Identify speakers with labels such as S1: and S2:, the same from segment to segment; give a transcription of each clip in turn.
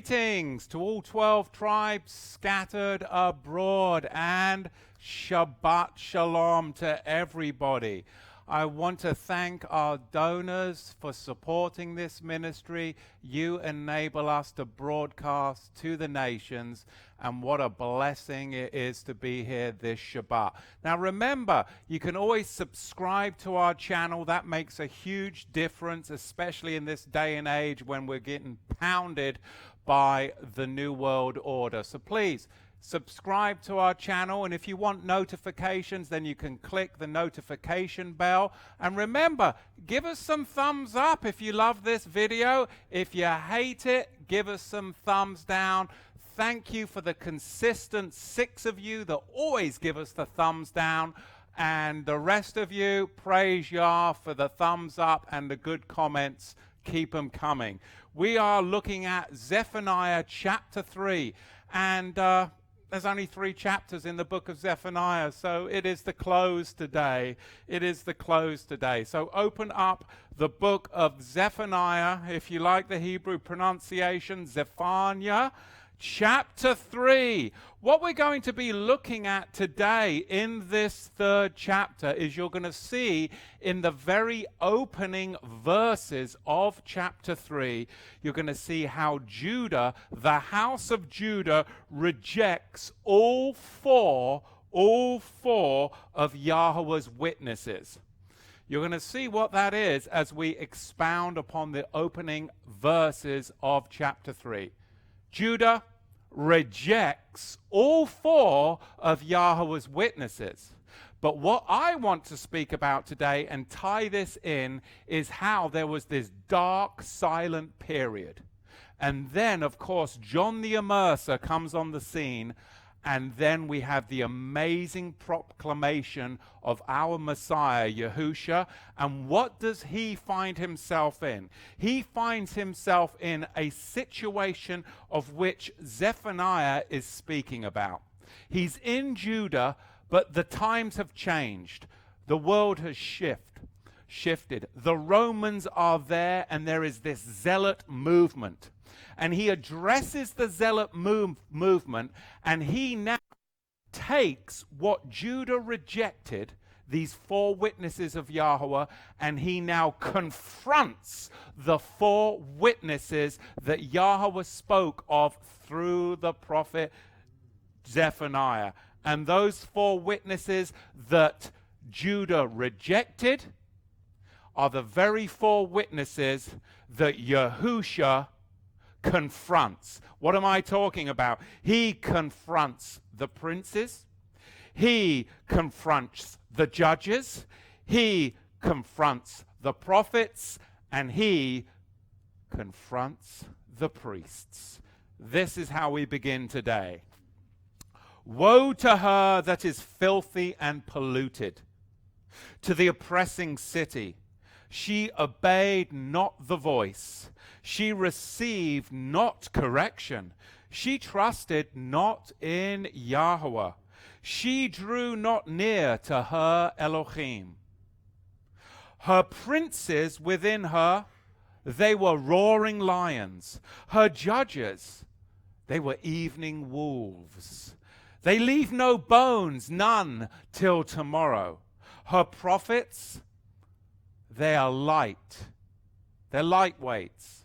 S1: Greetings to all 12 tribes scattered abroad, and Shabbat Shalom to everybody. I want to thank our donors for supporting this ministry. You enable us to broadcast to the nations, and what a blessing it is to be here this Shabbat. Now remember, you can always subscribe to our channel. That makes a huge difference, especially in this day and age when we're getting pounded by the New World Order. So please, subscribe to our channel, and if you want notifications, then you can click the notification bell. And remember, give us some thumbs up if you love this video. If you hate it, give us some thumbs down. Thank you for the consistent 6 of you that always give us the thumbs down, and the rest of you, praise Yah for the thumbs up and the good comments. Keep them coming. We are looking at Zephaniah chapter 3, and there's only 3 chapters in the book of Zephaniah, so it is the close today. It is the close today. So open up the book of Zephaniah, if you like the Hebrew pronunciation, Zephaniah, chapter 3. What we're going to be looking at today in this 3rd chapter is you're going to see in the very opening verses of chapter 3, you're going to see how Judah, the house of Judah, rejects all four of Yahuwah's witnesses. You're going to see what that is as we expound upon the opening verses of chapter 3. Judah rejects all 4 of Yahuwah's witnesses. But what I want to speak about today and tie this in is how there was this dark, silent period. And then, of course, John the Immerser comes on the scene, and then we have the amazing proclamation of our Messiah, Yahushua. And what does he find himself in? He finds himself in a situation of which Zephaniah is speaking about. He's in Judah, but the times have changed. The world has shifted. The Romans are there, and there is this Zealot movement. And he addresses the Zealot movement, and he now takes what Judah rejected, these 4 witnesses of Yahweh, and he now confronts the 4 witnesses that Yahweh spoke of through the prophet Zephaniah. And those 4 witnesses that Judah rejected are the very 4 witnesses that Yahushua confronts. What am I talking about? He confronts the princes. He confronts the judges. He confronts the prophets. And he confronts the priests. This is how we begin today. Woe to her that is filthy and polluted, to the oppressing city. She obeyed not the voice. She received not correction. She trusted not in Yahweh. She drew not near to her Elohim. Her princes within her, they were roaring lions. Her judges, they were evening wolves. They leave no bones, none till tomorrow. Her prophets, they are light. They're lightweights.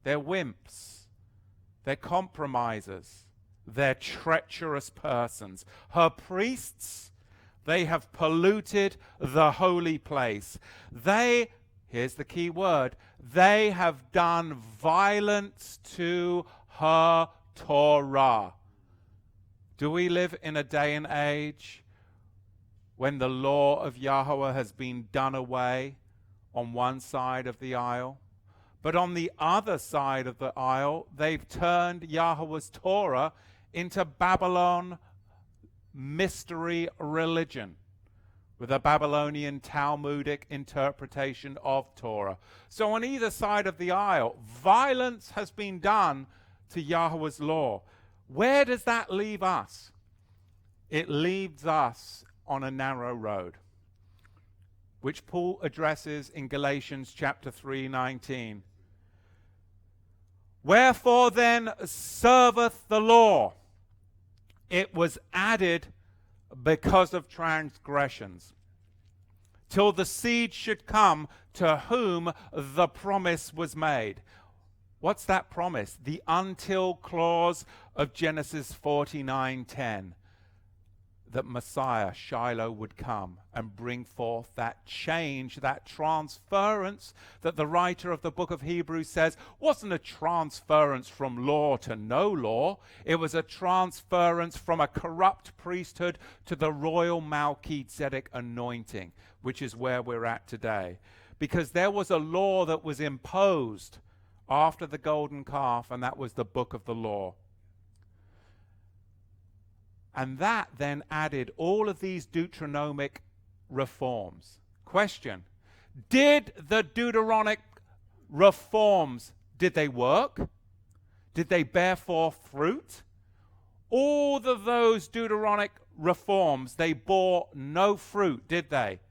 S1: They're wimps. They're compromisers. They're treacherous persons. Her priests, they have polluted the holy place. They, here's the key word, they have done violence to her Torah. Do we live in a day and age when the law of Yahweh has been done away on one side of the aisle? But on the other side of the aisle, they've turned Yahweh's Torah into Babylon mystery religion with a Babylonian Talmudic interpretation of Torah. So on either side of the aisle, violence has been done to Yahweh's law. Where does that leave us? It leaves us on a narrow road, which Paul addresses in Galatians chapter 3:19. Wherefore then serveth the law? It was added because of transgressions, till the seed should come to whom the promise was made. What's that promise? The until clause of Genesis 49:10. That Messiah, Shiloh, would come and bring forth that change, that transference that the writer of the book of Hebrews says wasn't a transference from law to no law. It was a transference from a corrupt priesthood to the royal Melchizedek anointing, which is where we're at today. Because there was a law that was imposed after the golden calf, and that was the book of the law. And that then added all of these Deuteronomic reforms. Question: did the Deuteronomic reforms, did they work? Did they bear forth fruit? All of those Deuteronomic reforms, they bore no fruit, did they?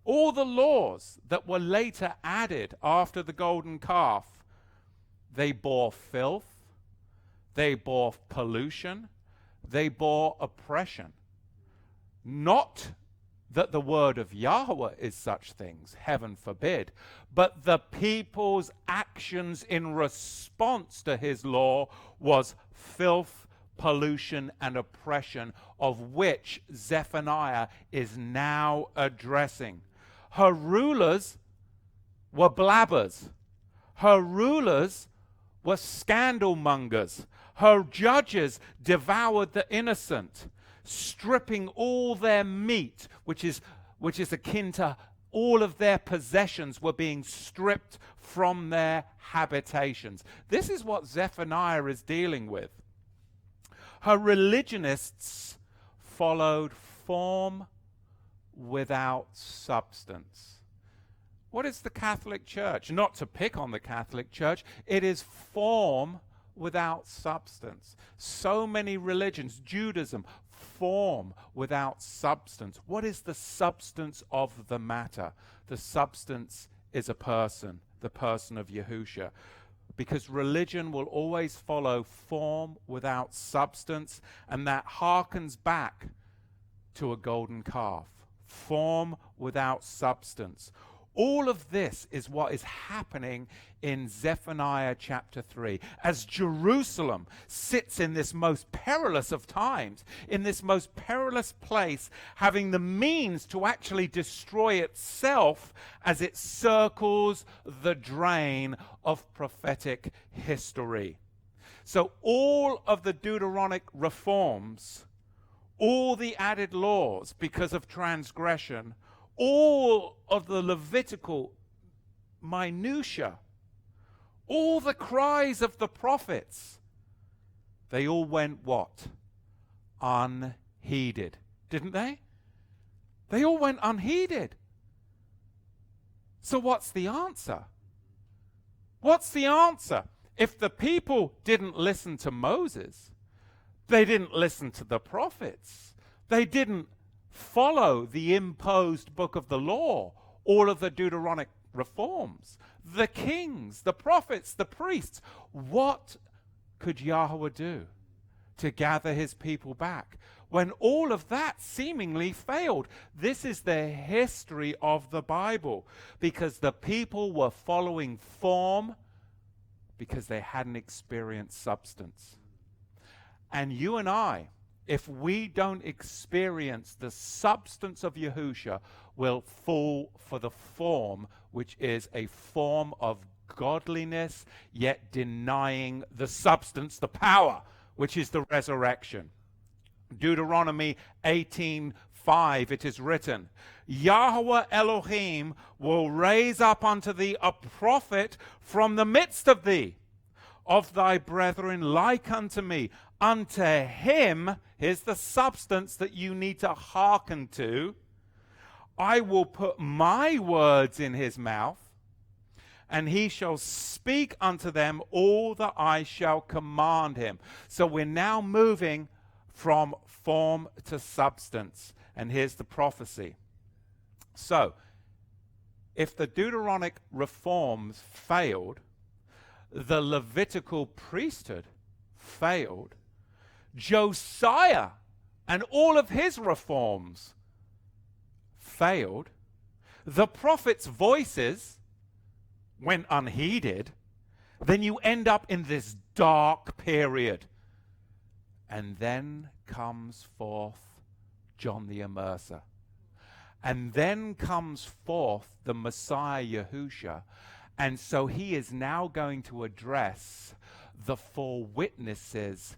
S1: All the laws that were later added after the golden calf, they bore filth, they bore pollution, they bore oppression. Not that the word of Yahweh is such things, heaven forbid, but the people's actions in response to his law was filth, pollution, and oppression, of which Zephaniah is now addressing. Her rulers were blabbers. Her rulers were scandal mongers. Her judges devoured the innocent, stripping all their meat, which is akin to all of their possessions were being stripped from their habitations. This is what Zephaniah is dealing with. Her religionists followed form without substance. What is the Catholic Church? Not to pick on the Catholic Church, it is form without substance. So many religions, Judaism, form without substance. What is the substance of the matter? The substance is a person, the person of Yahushua. Because religion will always follow form without substance, and that harkens back to a golden calf. Form without substance. All of this is what is happening in Zephaniah chapter 3. As Jerusalem sits in this most perilous of times, in this most perilous place, having the means to actually destroy itself as it circles the drain of prophetic history. So all of the Deuteronomic reforms, all the added laws because of transgression, all of the Levitical minutiae, all the cries of the prophets, they all went what? Unheeded. Didn't they? They all went unheeded. So what's the answer? What's the answer? If the people didn't listen to Moses, they didn't listen to the prophets, they didn't follow the imposed book of the law, all of the Deuteronomic reforms, the kings, the prophets, the priests, what could Yahweh do to gather his people back when all of that seemingly failed? This is the history of the Bible, because the people were following form because they hadn't experienced substance. And you and I, if we don't experience the substance of Yahushua, will fall for the form, which is a form of godliness, yet denying the substance, the power, which is the resurrection. Deuteronomy 18:5, it is written, Yahweh Elohim will raise up unto thee a prophet from the midst of thee, of thy brethren like unto me. Unto him, here's the substance that you need to hearken to, I will put my words in his mouth, and he shall speak unto them all that I shall command him. So we're now moving from form to substance. And here's the prophecy. So, if the Deuteronomic reforms failed, the Levitical priesthood failed. Josiah and all of his reforms failed. The prophets' voices went unheeded. Then you end up in this dark period. And then comes forth John the Immerser. And then comes forth the Messiah Yahushua. And so he is now going to address the four witnesses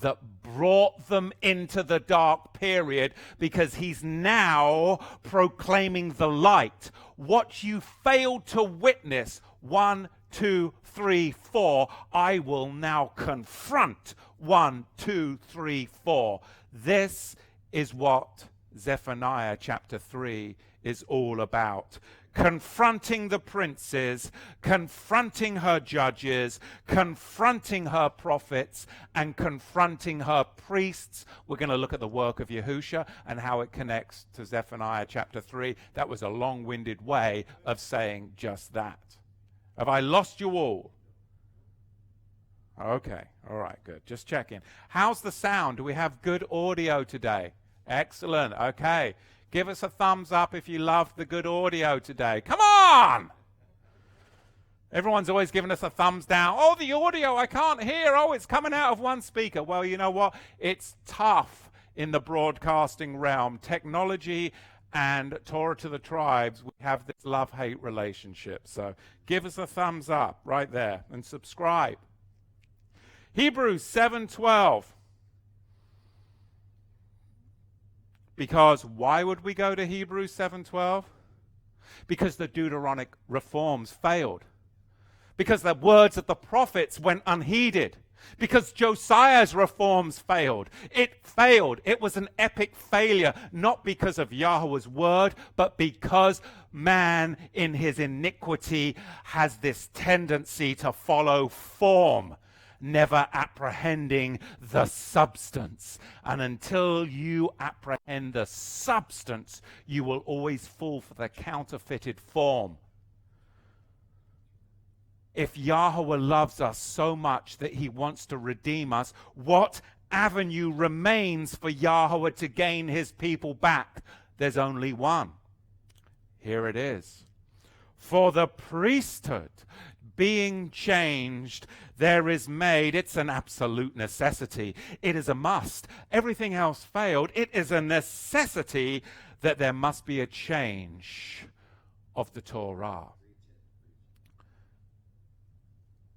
S1: that brought them into the dark period, because he's now proclaiming the light. What you failed to witness, 1, 2, 3, 4, I will now confront. 1, 2, 3, 4. This is what Zephaniah chapter 3 is all about. Confronting the princes, confronting her judges, confronting her prophets, and confronting her priests. We're going to look at the work of Yahushua and how it connects to Zephaniah chapter 3. That was a long-winded way of saying just that. Have I lost you all? Okay, all right, good. Just checking. How's the sound? Do we have good audio today? Excellent, okay. Give us a thumbs up if you love the good audio today. Come on! Everyone's always giving us a thumbs down. Oh, the audio, I can't hear. Oh, it's coming out of one speaker. Well, you know what? It's tough in the broadcasting realm. Technology and Torah to the tribes, we have this love-hate relationship. So give us a thumbs up right there and subscribe. Hebrews 7:12. Because why would we go to Hebrews 7:12? Because the Deuteronomic reforms failed. Because the words of the prophets went unheeded. Because Josiah's reforms failed. It failed. It was an epic failure, not because of Yahweh's word, but because man in his iniquity has this tendency to follow form, never apprehending the substance. And until you apprehend the substance, you will always fall for the counterfeited form. If Yahweh loves us so much that he wants to redeem us, what avenue remains for Yahweh to gain his people back? There's only one. Here it is. For the priesthood being changed, there is made, it's an absolute necessity. It is a must. Everything else failed. It is a necessity that there must be a change of the Torah.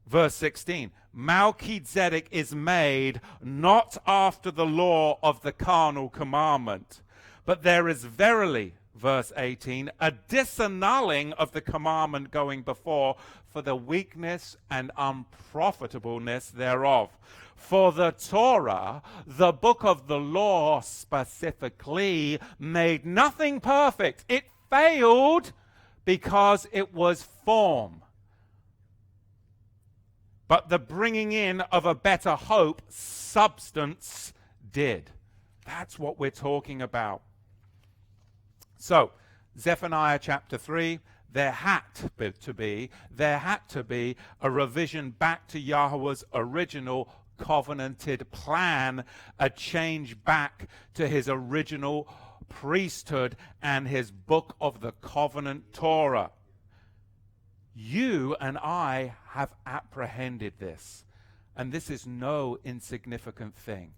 S1: Verse 16, Melchizedek is made not after the law of the carnal commandment, but there is verily, verse 18, a disannulling of the commandment going before for the weakness and unprofitableness thereof. For the Torah, the book of the law specifically, made nothing perfect. It failed because it was form. But the bringing in of a better hope, substance, did. That's what we're talking about. So, Zephaniah chapter 3, there had to be a revision back to Yahweh's original covenanted plan, a change back to his original priesthood and his book of the covenant Torah. You and I have apprehended this, and this is no insignificant thing.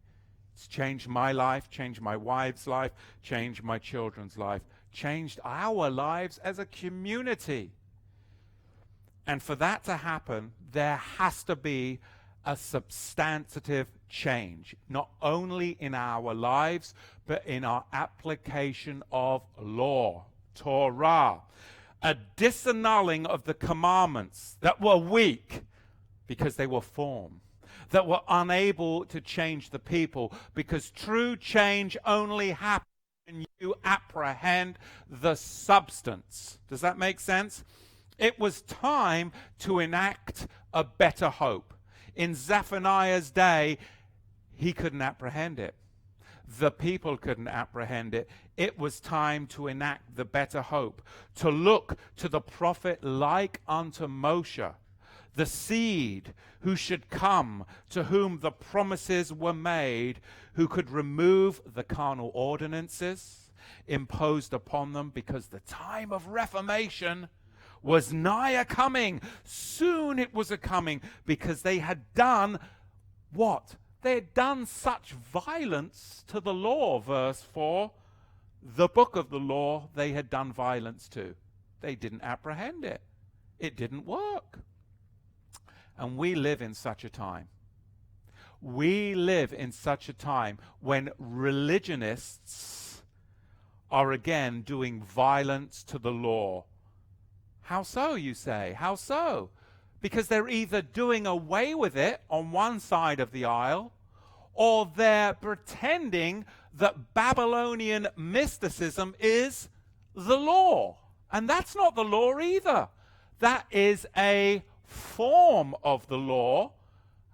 S1: It's changed my life, changed my wife's life, changed my children's life, changed our lives as a community. And for that to happen, there has to be a substantive change, not only in our lives, but in our application of law, Torah. A disannulling of the commandments that were weak because they were form, that were unable to change the people, because true change only happens when you apprehend the substance. Does that make sense? It was time to enact a better hope. In Zephaniah's day, he couldn't apprehend it. The people couldn't apprehend it. It was time to enact the better hope, to look to the prophet like unto Moshe, the seed who should come, to whom the promises were made, who could remove the carnal ordinances imposed upon them, because the time of reformation was nigh a coming. Soon it was a coming, because they had done what? They had done such violence to the law, verse 4. The book of the law they had done violence to. They didn't apprehend it. It didn't work. And we live in such a time. We live in such a time when religionists are again doing violence to the law. How so, you say? How so? Because they're either doing away with it on one side of the aisle, or they're pretending that Babylonian mysticism is the law. And that's not the law either. That is a form of the law,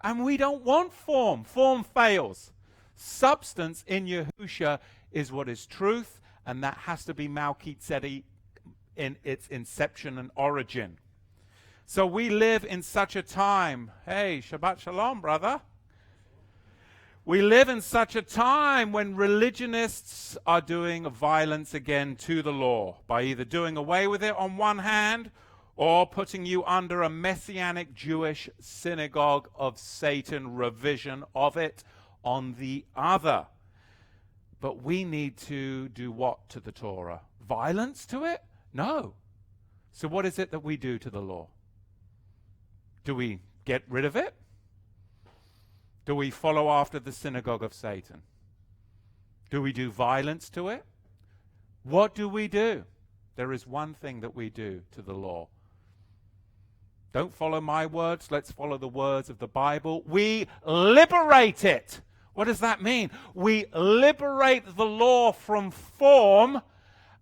S1: and we don't want form. Form fails. Substance in Yahushua is what is truth, and that has to be Melchizedek in its inception and origin. So we live in such a time. Hey, Shabbat Shalom, brother. We live in such a time when religionists are doing violence again to the law by either doing away with it on one hand, or putting you under a messianic Jewish synagogue of Satan revision of it on the other. But we need to do what to the Torah? Violence to it? No. So what is it that we do to the law? Do we get rid of it? Do we follow after the synagogue of Satan? Do we do violence to it? What do we do? There is one thing that we do to the law. Don't follow my words. Let's follow the words of the Bible. We liberate it. What does that mean? We liberate the law from form,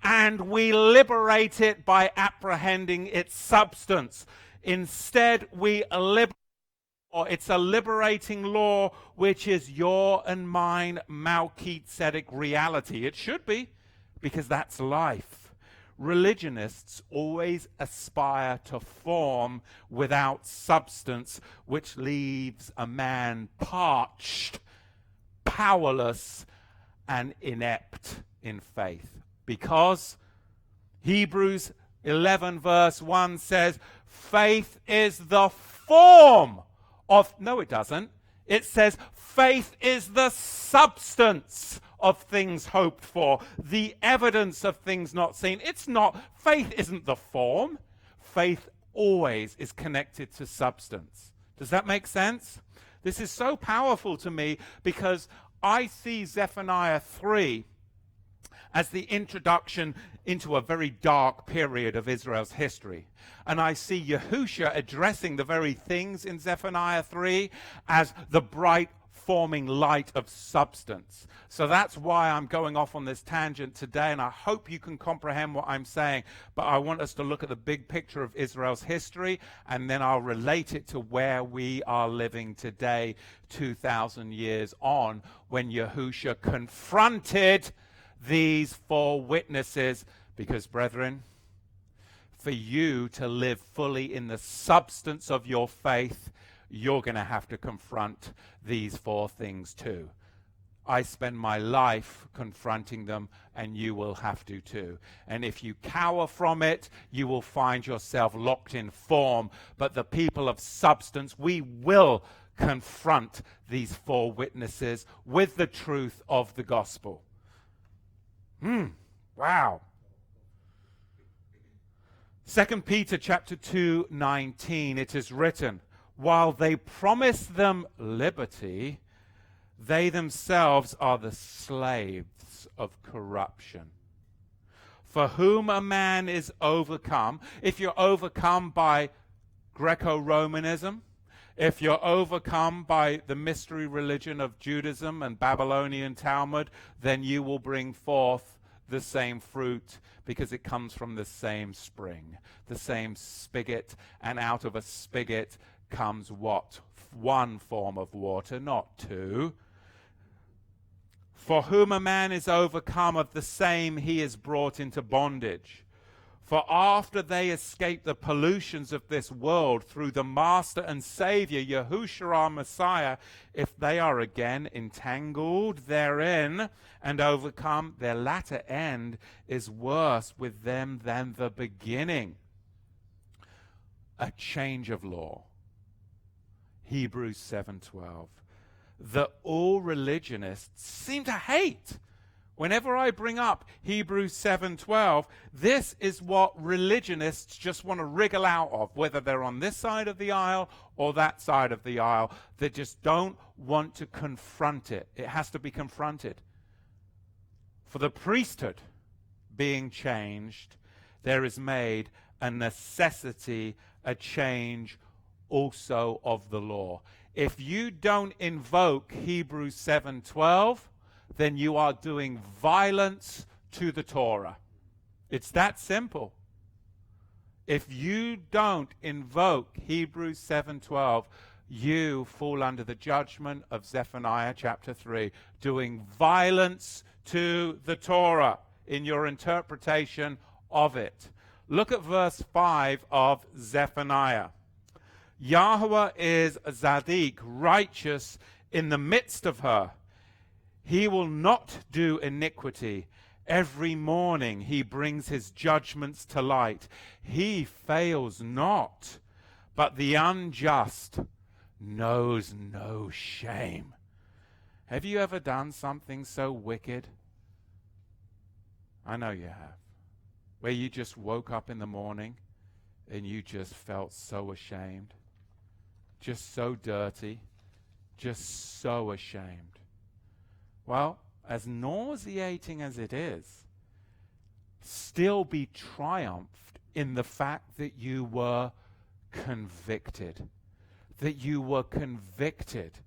S1: and we liberate it by apprehending its substance. Instead, we liberate. It's a liberating law, which is your and mine Melchizedek reality. It should be, because that's life. Religionists always aspire to form without substance, which leaves a man parched, powerless, and inept in faith. Because Hebrews 11 verse 1 says, faith is the form of, no it doesn't, it says faith is the substance of things hoped for, the evidence of things not seen. It's not, faith isn't the form. Faith always is connected to substance. Does that make sense? This is so powerful to me because I see Zephaniah 3 as the introduction into a very dark period of Israel's history. And I see Yahushua addressing the very things in Zephaniah 3 as the bright forming light of substance. So that's why I'm going off on this tangent today, and I hope you can comprehend what I'm saying. But I want us to look at the big picture of Israel's history, and then I'll relate it to where we are living today, 2,000 years on, when Yahushua confronted these four witnesses. Because, brethren, for you to live fully in the substance of your faith, you're going to have to confront these four things too. I spend my life confronting them, and you will have to too. And if you cower from it, you will find yourself locked in form. But the people of substance, we will confront these four witnesses with the truth of the gospel. Wow. 2 Peter chapter 2:19, it is written, while they promise them liberty, they themselves are the slaves of corruption. For whom a man is overcome, if you're overcome by Greco-Romanism, if you're overcome by the mystery religion of Judaism and Babylonian Talmud, then you will bring forth the same fruit, because it comes from the same spring, the same spigot, and out of a spigot comes what? One form of water, not two. For whom a man is overcome, of the same he is brought into bondage. For after they escape the pollutions of this world through the Master and Savior, Yahushua our Messiah, if they are again entangled therein and overcome, their latter end is worse with them than the beginning. A change of law. Hebrews 7:12. That all religionists seem to hate. Whenever I bring up Hebrews 7:12, this is what religionists just want to wriggle out of, whether they're on this side of the aisle or that side of the aisle. They just don't want to confront it. It has to be confronted. For the priesthood being changed, there is made a necessity, a change also of the law. If you don't invoke Hebrews 7:12, then you are doing violence to the Torah. It's that simple. If you don't invoke Hebrews 7:12, you fall under the judgment of Zephaniah chapter 3, doing violence to the Torah in your interpretation of it. Look at verse 5 of Zephaniah. Yahweh is Zadik, righteous in the midst of her. He will not do iniquity. Every morning he brings his judgments to light. He fails not, but the unjust knows no shame. Have you ever done something so wicked? I know you have. Where you just woke up in the morning and you just felt so ashamed. Just so dirty. Just so ashamed. Well, as nauseating as it is, still be triumphed in the fact that you were convicted. That you were convicted.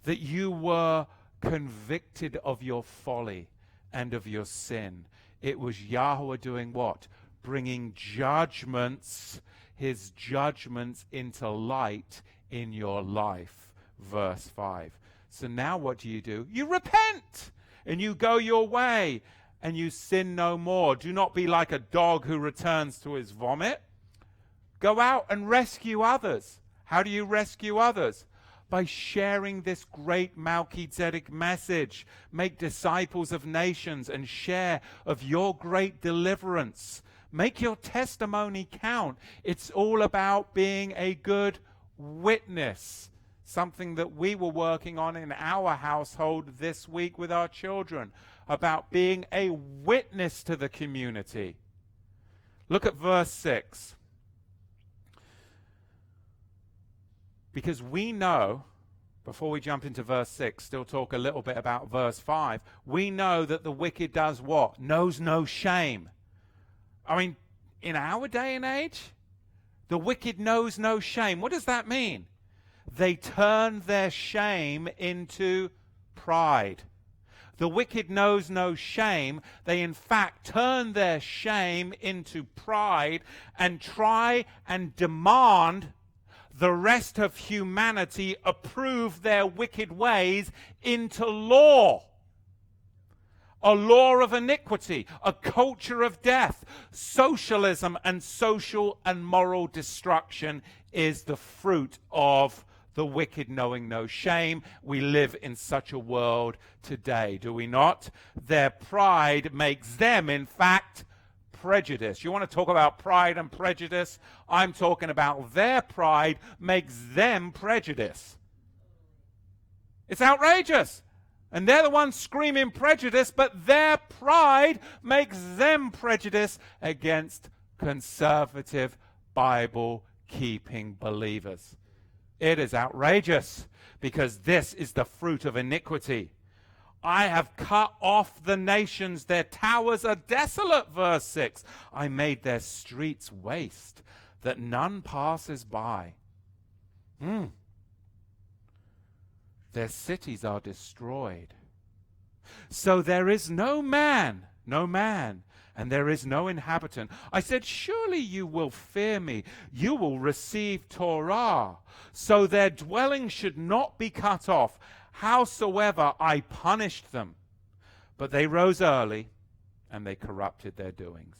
S1: That you were convicted of your folly and of your sin. It was Yahweh doing what? Bringing judgments, his judgments into light in your life. Verse 5. So now what do? You repent and you go your way and you sin no more. Do not be like a dog who returns to his vomit. Go out and rescue others. How do you rescue others? By sharing this great Melchizedek message. Make disciples of nations and share of your great deliverance. Make your testimony count. It's all about being a good witness. Something that we were working on in our household this week with our children, about being a witness to the community. Look at verse 6. Because we know, before we jump into verse 6, still talk a little bit about verse 5, we know that the wicked does what? Knows no shame. I mean, in our day and age, the wicked knows no shame. What does that mean? They turn their shame into pride. The wicked knows no shame. They in fact turn their shame into pride and try and demand the rest of humanity approve their wicked ways into law. A law of iniquity, a culture of death. Socialism and social and moral destruction is the fruit of the wicked knowing no shame. We live in such a world today, do we not? Their pride makes them, in fact, prejudice. You want to talk about pride and prejudice? I'm talking about their pride makes them prejudice. It's outrageous. And they're the ones screaming prejudice, but their pride makes them prejudice against conservative, Bible-keeping believers. It is outrageous, because this is the fruit of iniquity. I have cut off the nations, their towers are desolate, verse 6. I made their streets waste, that none passes by. Their cities are destroyed. So there is no man, and there is no inhabitant. I said, surely you will fear me. You will receive Torah. So their dwelling should not be cut off, howsoever I punished them. But they rose early, and they corrupted their doings.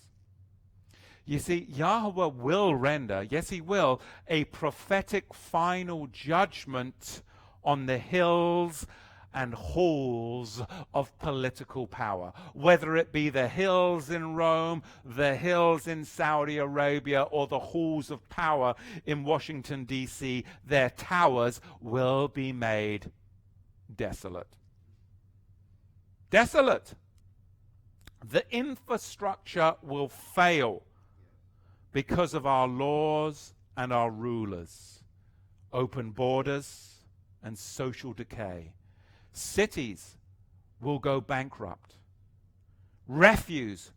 S1: You see, Yahweh will render, yes, he will, a prophetic final judgment on the hills and halls of political power, whether it be the hills in Rome, the hills in Saudi Arabia, or the halls of power in Washington, D.C., their towers will be made desolate. Desolate. The infrastructure will fail because of our laws and our rulers. Open borders and social decay. Cities will go bankrupt. Refuse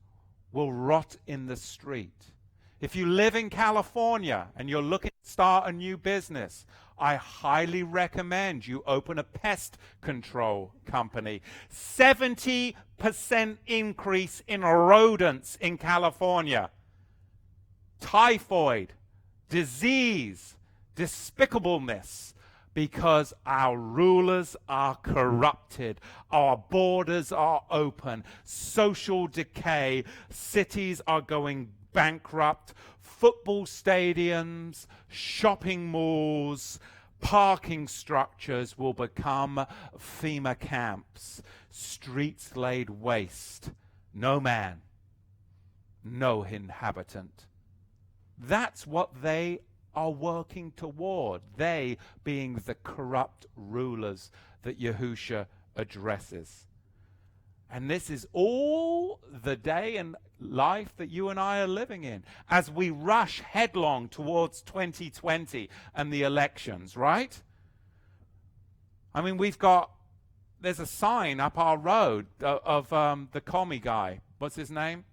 S1: will rot in the street. If you live in California and you're looking to start a new business, I highly recommend you open a pest control company. 70% increase in rodents in California. Typhoid, disease, despicableness, because our rulers are corrupted, our borders are open, social decay, cities are going bankrupt, football stadiums, shopping malls, parking structures will become FEMA camps, streets laid waste, no man, no inhabitant. That's what they are working toward, they being the corrupt rulers that Yahushua addresses. And this is all the day and life that you and I are living in as we rush headlong towards 2020 and the elections, right? I mean, there's a sign up our road of the commie guy. What's his name?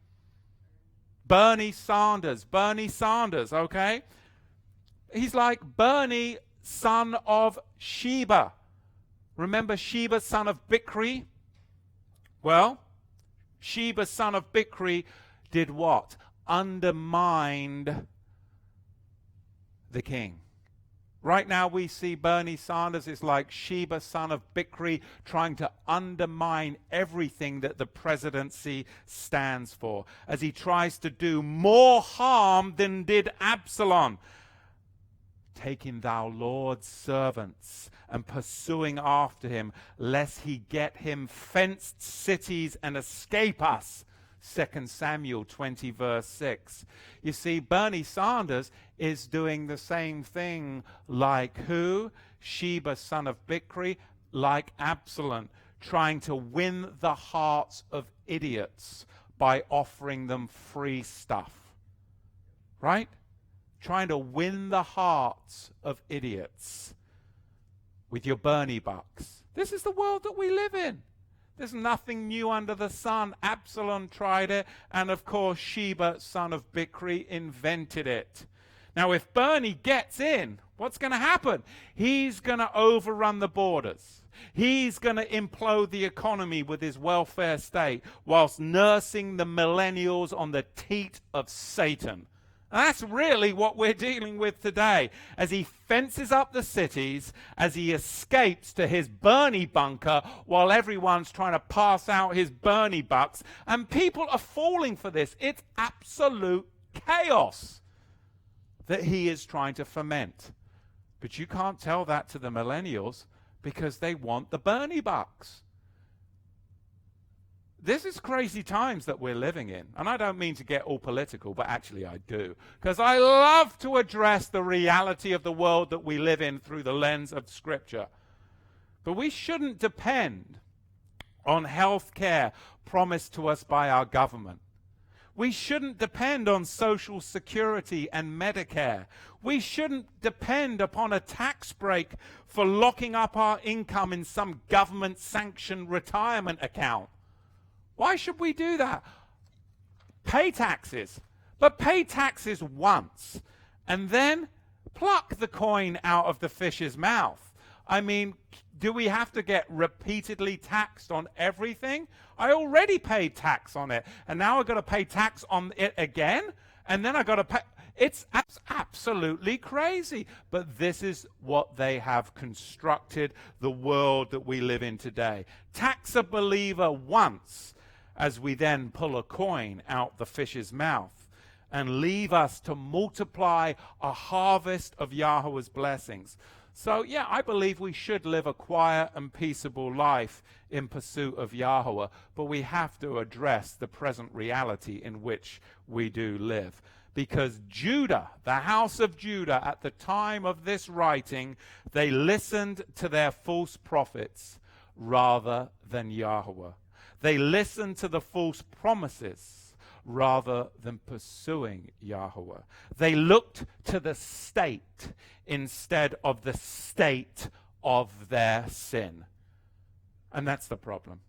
S1: Bernie Sanders, okay? He's like Bernie, son of Sheba. Remember Sheba, son of Bichri? Well, Sheba, son of Bichri, did what? Undermined the king. Right now we see Bernie Sanders is like Sheba, son of Bichri, trying to undermine everything that the presidency stands for, as he tries to do more harm than did Absalom. Taking thou Lord's servants and pursuing after him, lest he get him fenced cities and escape us. 2 Samuel 20 verse 6. You see, Bernie Sanders is doing the same thing like who? Sheba, son of Bichri, like Absalom, trying to win the hearts of idiots by offering them free stuff. Right? Trying to win the hearts of idiots with your Bernie bucks. This is the world that we live in. There's nothing new under the sun. Absalom tried it, and of course Sheba, son of Bichri, invented it. Now if Bernie gets in, what's going to happen? He's going to overrun the borders. He's going to implode the economy with his welfare state whilst nursing the millennials on the teat of Satan. That's really what we're dealing with today, as he fences up the cities, as he escapes to his Bernie bunker while everyone's trying to pass out his Bernie bucks, and people are falling for this. It's absolute chaos that he is trying to foment. But you can't tell that to the millennials because they want the Bernie bucks. This is crazy times that we're living in. And I don't mean to get all political, but actually I do. Because I love to address the reality of the world that we live in through the lens of Scripture. But we shouldn't depend on health care promised to us by our government. We shouldn't depend on Social Security and Medicare. We shouldn't depend upon a tax break for locking up our income in some government-sanctioned retirement account. Why should we do that? Pay taxes, but pay taxes once and then pluck the coin out of the fish's mouth. I mean, do we have to get repeatedly taxed on everything? I already paid tax on it, and now I've got to pay tax on it again, and then I've got to pay. It's absolutely crazy. But this is what they have constructed the world that we live in today. Tax a believer once, as we then pull a coin out the fish's mouth. and leave us to multiply a harvest of Yahweh's blessings. So, yeah, I believe we should live a quiet and peaceable life in pursuit of Yahweh, but we have to address the present reality in which we do live. Because Judah, the house of Judah, at the time of this writing, they listened to their false prophets rather than Yahweh. They listened to the false promises rather than pursuing Yahweh. They looked to the state instead of the state of their sin. And that's the problem.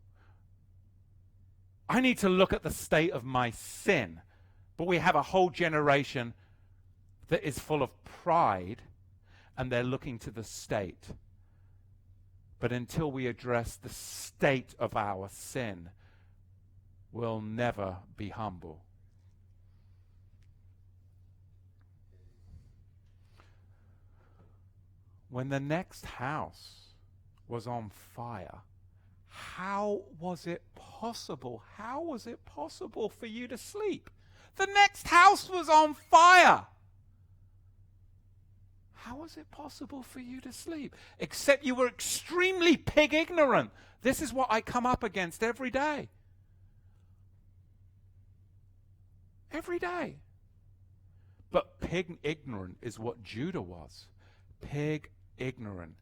S1: I need to look at the state of my sin. But we have a whole generation that is full of pride, and they're looking to the state. But until we address the state of our sin, we'll never be humble. When the next house was on fire, how was it possible? How was it possible for you to sleep? The next house was on fire. How was it possible for you to sleep? Except you were extremely pig ignorant. This is what I come up against every day. Every day. But pig ignorant is what Judah was. Pig ignorant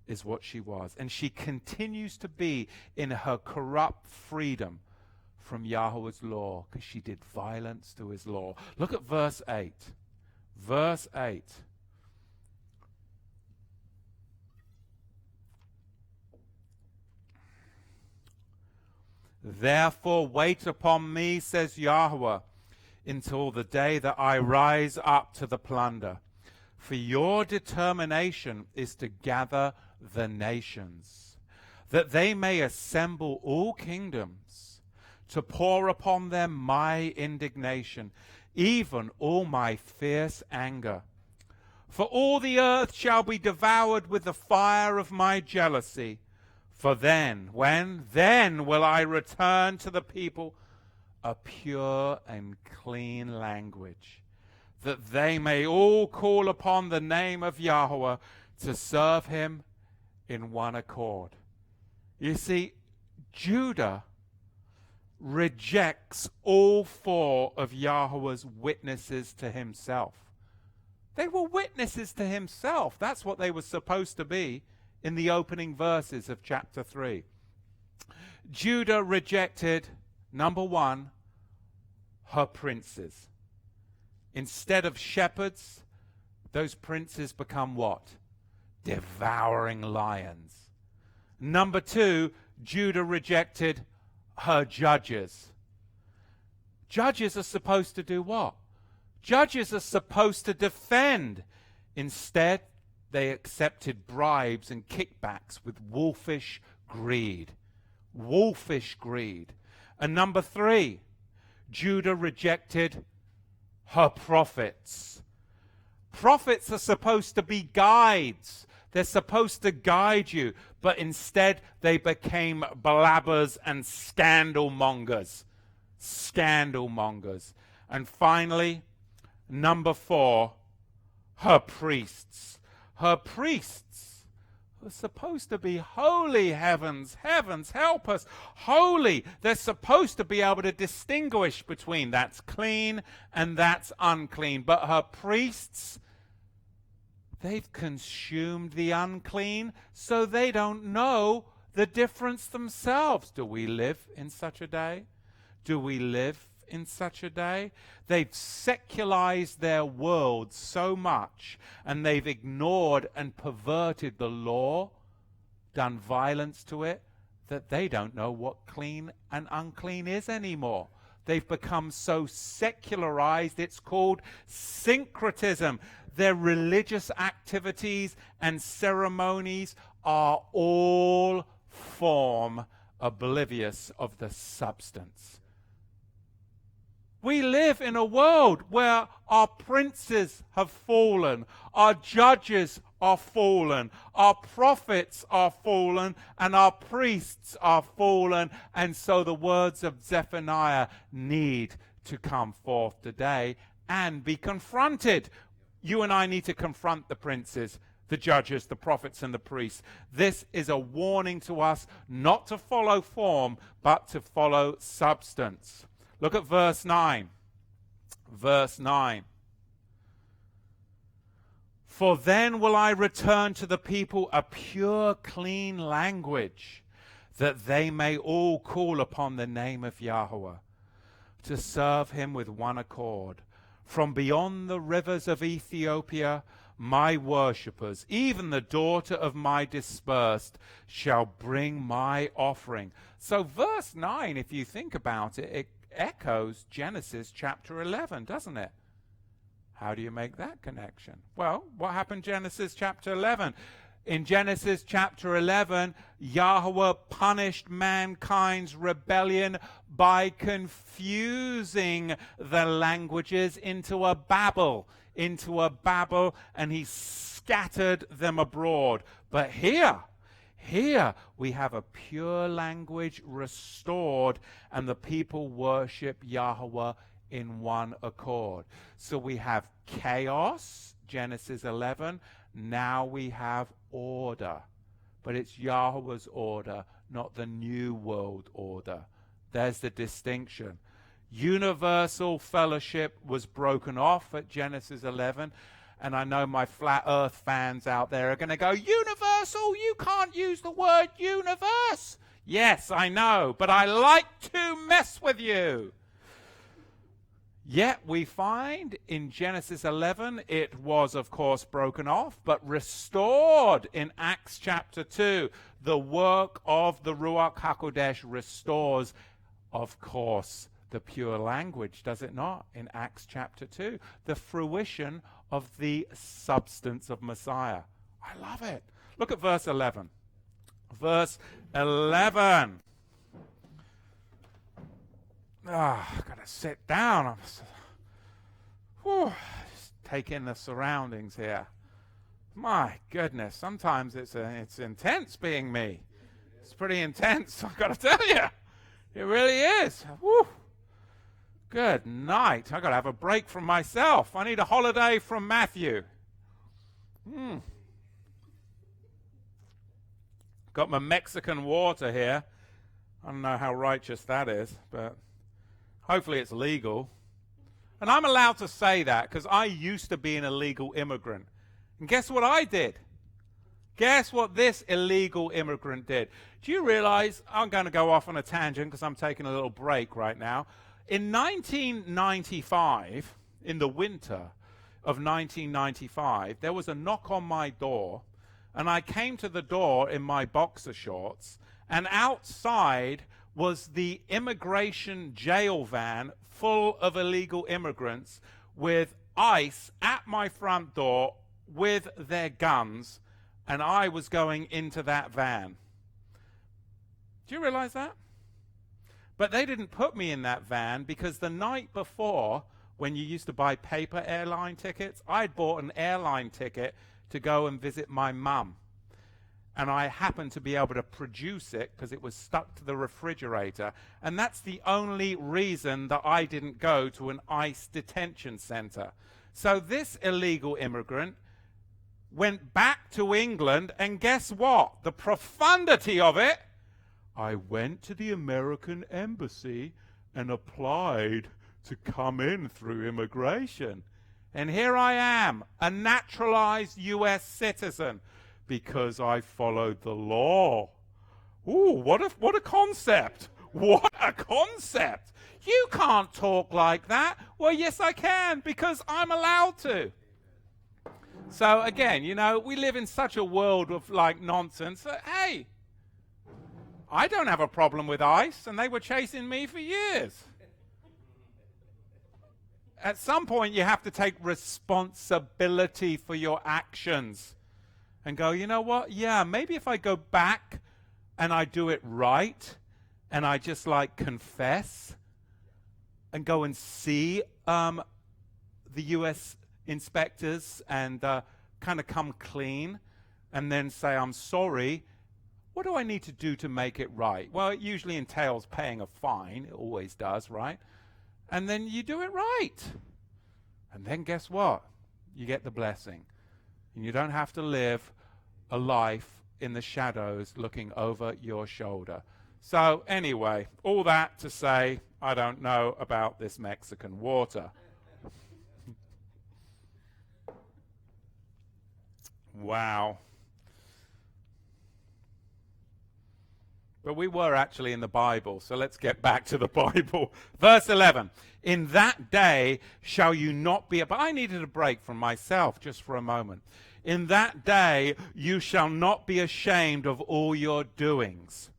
S1: is what she was. And she continues to be in her corrupt freedom from Yahweh's law, because she did violence to his law. Look at verse 8. Verse 8. Therefore wait upon me, says Yahweh, until the day that I rise up to the plunder. For your determination is to gather the nations, that they may assemble all kingdoms, to pour upon them my indignation, even all my fierce anger. For all the earth shall be devoured with the fire of my jealousy. For then will I return to the people a pure and clean language, that they may all call upon the name of Yahweh to serve him in one accord. You see, Judah rejects all four of Yahweh's witnesses to himself. They were witnesses to himself. That's what they were supposed to be in the opening verses of chapter 3. Judah rejected, number one, her princes. Instead of shepherds, those princes become what? Devouring lions. Number two, Judah rejected her judges. Judges are supposed to do what? Judges are supposed to defend. Instead, they accepted bribes and kickbacks with wolfish greed. Wolfish greed. And number three, Judah rejected her prophets. Prophets are supposed to be guides. They're supposed to guide you, but instead they became blabbers and scandal mongers. Scandal mongers. And finally, number four, her priests. Her priests are supposed to be holy. Heavens, help us. Holy. They're supposed to be able to distinguish between that's clean and that's unclean. But her priests, they've consumed the unclean, so they don't know the difference themselves. Do we live in such a day? Do we live in such a day? They've secularized their world so much, and they've ignored and perverted the law, done violence to it, that they don't know what clean and unclean is anymore. They've become so secularized, it's called syncretism. Their religious activities and ceremonies are all form oblivious of the substance. We live in a world where our princes have fallen, our judges are fallen, our prophets are fallen, and our priests are fallen. And so the words of Zephaniah need to come forth today, and be confronted. You and I need to confront the princes, the judges, the prophets, and the priests. This is a warning to us not to follow form, but to follow substance. Look at verse 9. Verse 9. For then will I return to the people a pure, clean language, that they may all call upon the name of Yahuwah, to serve him with one accord. From beyond the rivers of Ethiopia, my worshippers, even the daughter of my dispersed, shall bring my offering. So verse 9, if you think about it, it echoes Genesis chapter 11, doesn't it? How do you make that connection? Well, what happened in Genesis chapter 11? In Genesis chapter 11, Yahweh punished mankind's rebellion by confusing the languages into a babel, and he scattered them abroad. But here we have a pure language restored, and the people worship Yahweh in one accord. So we have chaos, Genesis 11. Now we have order. But it's Yahweh's order, not the new world order. There's the distinction. Universal fellowship was broken off at Genesis 11. And I know my flat earth fans out there are going to go, universal, you can't use the word universe. Yes, I know, but I like to mess with you. Yet we find in Genesis 11, it was, of course, broken off, but restored in Acts chapter 2. The work of the Ruach HaKodesh restores, of course, the pure language, does it not? In Acts chapter 2, the fruition of the substance of Messiah. I love it. Look at verse 11. Verse 11. I've got to sit down. I'm just take in the surroundings here. My goodness, sometimes it's intense being me. It's pretty intense, I've got to tell you. It really is. Woo. Good night. I've got to have a break from myself. I need a holiday from Matthew. Got my Mexican water here. I don't know how righteous that is, but hopefully it's legal. And I'm allowed to say that because I used to be an illegal immigrant. And guess what I did? Guess what this illegal immigrant did? Do you realize, I'm going to go off on a tangent because I'm taking a little break right now. In 1995, in the winter of 1995, there was a knock on my door, and I came to the door in my boxer shorts, and outside was the immigration jail van full of illegal immigrants with ICE at my front door with their guns, and I was going into that van. Do you realize that? But they didn't put me in that van because the night before, when you used to buy paper airline tickets, I'd bought an airline ticket to go and visit my mum. And I happened to be able to produce it because it was stuck to the refrigerator. And that's the only reason that I didn't go to an ICE detention center. So this illegal immigrant went back to England, and guess what? The profundity of it, I went to the American embassy and applied to come in through immigration. And here I am, a naturalized U.S. citizen, because I followed the law. Ooh, what a concept. What a concept. You can't talk like that. Well, yes, I can, because I'm allowed to. So again, you know, we live in such a world of like nonsense that, hey, I don't have a problem with ICE, and they were chasing me for years. At some point, you have to take responsibility for your actions and go, you know what? Yeah, maybe if I go back and I do it right and I just like confess and go and see the U.S. inspectors and kind of come clean and then say, I'm sorry. What do I need to do to make it right? Well, it usually entails paying a fine. It always does, right? And then you do it right. And then guess what? You get the blessing. And you don't have to live a life in the shadows looking over your shoulder. So anyway, all that to say, I don't know about this Mexican water. Wow. But we were actually in the Bible, so let's get back to the Bible. Verse 11, in that day shall you not be... But I needed a break from myself just for a moment. In that day you shall not be ashamed of all your doings,